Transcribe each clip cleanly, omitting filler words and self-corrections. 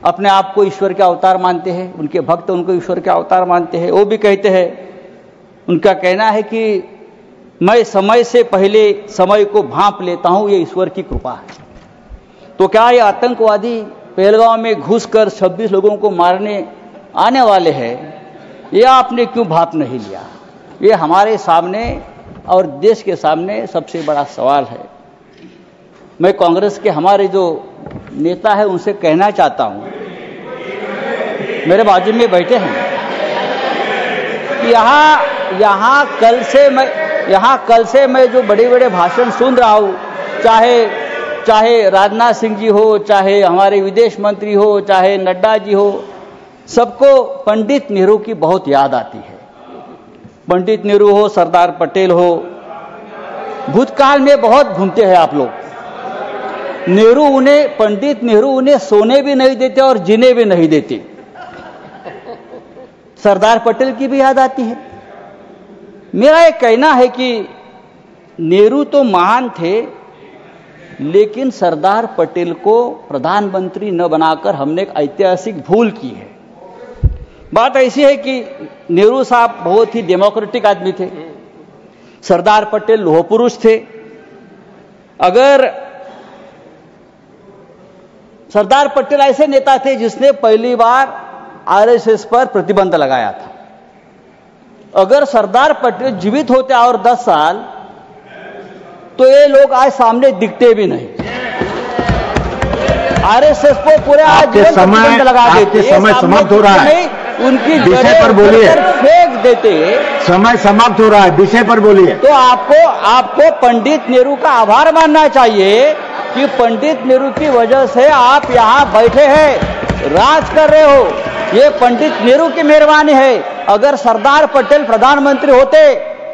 अपने आप को ईश्वर के अवतार मानते हैं, उनके भक्त उनको ईश्वर के अवतार मानते हैं। वो भी कहते हैं, उनका कहना है कि मैं समय से पहले समय को भांप लेता हूं, ये ईश्वर की कृपा है। तो क्या ये आतंकवादी पहलगांव में घुसकर 26 लोगों को मारने आने वाले हैं, ये आपने क्यों भांप नहीं लिया? ये हमारे सामने और देश के सामने सबसे बड़ा सवाल है। मैं कांग्रेस के हमारे जो नेता है उनसे कहना चाहता हूं, मेरे बाजू में बैठे हैं, यहाँ कल से मैं जो बड़े बड़े भाषण सुन रहा हूं, चाहे राजनाथ सिंह जी हो, चाहे हमारे विदेश मंत्री हो, चाहे नड्डा जी हो, सबको पंडित नेहरू की बहुत याद आती है। पंडित नेहरू हो, सरदार पटेल हो, भूतकाल में बहुत घूमते हैं आप लोग। पंडित नेहरू उन्हें सोने भी नहीं देते और जीने भी नहीं देते। सरदार पटेल की भी याद आती है। मेरा एक कहना है कि नेहरू तो महान थे, लेकिन सरदार पटेल को प्रधानमंत्री न बनाकर हमने एक ऐतिहासिक भूल की है। बात ऐसी है कि नेहरू साहब बहुत ही डेमोक्रेटिक आदमी थे, सरदार पटेल लोह पुरुष थे। अगर सरदार पटेल ऐसे नेता थे जिसने पहली बार आरएसएस पर प्रतिबंध लगाया था। अगर सरदार पटेल जीवित होते और 10 साल, तो ये लोग आज सामने दिखते भी नहीं। आरएसएस को पूरे आज प्रतिबंध लगा देते। समय समाप्त हो रहा है, उनकी विषय पर बोलिए। फेंक देते। समय समाप्त हो रहा है, विषय पर बोलिए। तो आपको पंडित नेहरू का आभार मानना चाहिए कि पंडित नेहरू की वजह से आप यहां बैठे हैं, राज कर रहे हो। ये पंडित नेहरू की मेहरबानी है। अगर सरदार पटेल प्रधानमंत्री होते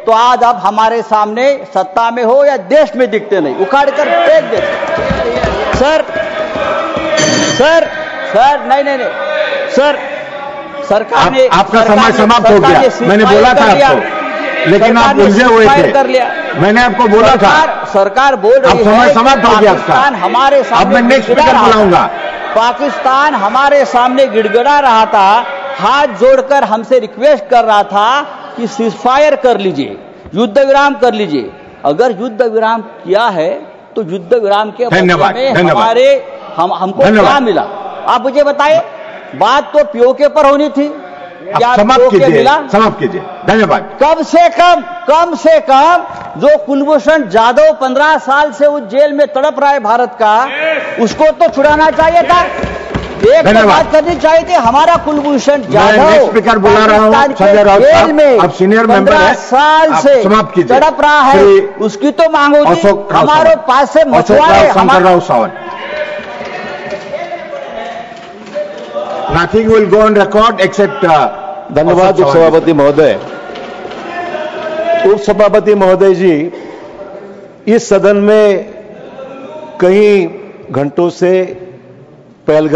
तो आज आप हमारे सामने सत्ता में हो या देश में दिखते नहीं, उखाड़ कर फेंक देते। सर नहीं सर, सरकार ने आपका समय समाप्त हो गया। मैंने बोला था आपको, लेकिन आप उलझे हुए थे। मैंने आपको बोला था, सरकार बोल रही है समय समाप्त हो गया आपका। हमारे सामने अब मैं नेक्स्ट स्पीकर बुलाऊंगा। पाकिस्तान हमारे सामने गिड़गिड़ा रहा था, हाथ जोड़कर हमसे रिक्वेस्ट कर रहा था कि सीजफायर कर लीजिए, युद्ध विराम कर लीजिए। अगर युद्ध विराम किया है तो युद्ध विराम के बदले में हमको क्या मिला? आप मुझे बताइए। बात तो पीओके पर होनी थी, क्या समाप्त कीजिए। धन्यवाद। कम से कम जो कुलभूषण जाधव 15 साल से उस जेल में तड़प रहा है भारत का, उसको तो छुड़ाना चाहिए था। एक बात करनी चाहिए थी, हमारा कुलभूषण जाधव स्पीकर बुला रहा हूं, संजय राउत जेल में अब सीनियर मेंबर है, 15 साल से तड़प रहा है, उसकी तो मांग होगी। हमारे पास से मछुआरे Nothing will go on record except धन्यवाद उपसभापति महोदय। उपसभापति महोदय जी, इस सदन में कई घंटों से पहलगाम